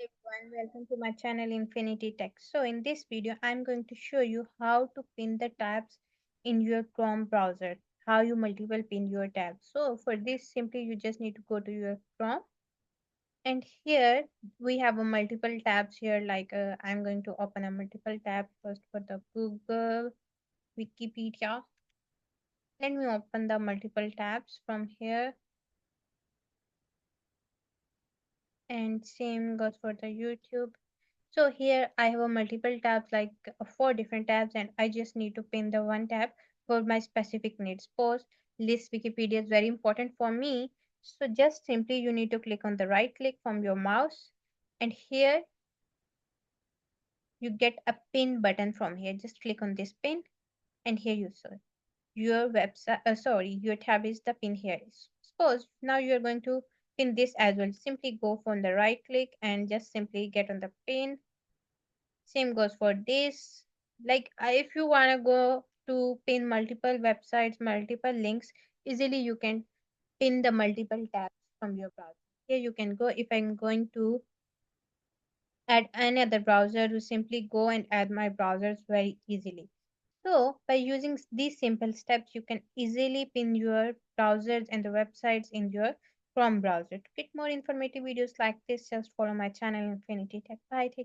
Everyone, welcome to my channel Infinity Tech. So in this video, I'm going to show you how to pin the tabs in your Chrome browser, how you multiple pin your tabs. So for this, simply you just need to go to your Chrome, and here we have a multiple tabs here. I'm going to open a multiple tab first for the Google, Wikipedia. Let me open the multiple tabs from here, and same goes for the YouTube. So here I have a multiple tabs, four different tabs, and I just need to pin the one tab for my specific needs. Post, list, Wikipedia is very important for me. So just simply you need to click on the right click from your mouse, and here you get a pin button from here. Just click on this pin, and here you see your website. Your tab is the pin here. Suppose now you are going to pin this as well. Simply go from the right click and just simply get on the pin. Same goes for this. If you want to go to pin multiple websites, multiple links, easily you can pin the multiple tabs from your browser. Here you can go. If I'm going to add any other browser, you simply go and add my browsers very easily. So by using these simple steps, you can easily pin your browsers and the websites in your Chrome browser. To get more informative videos like this, just follow my channel Infinity Tech. Bye. Take care.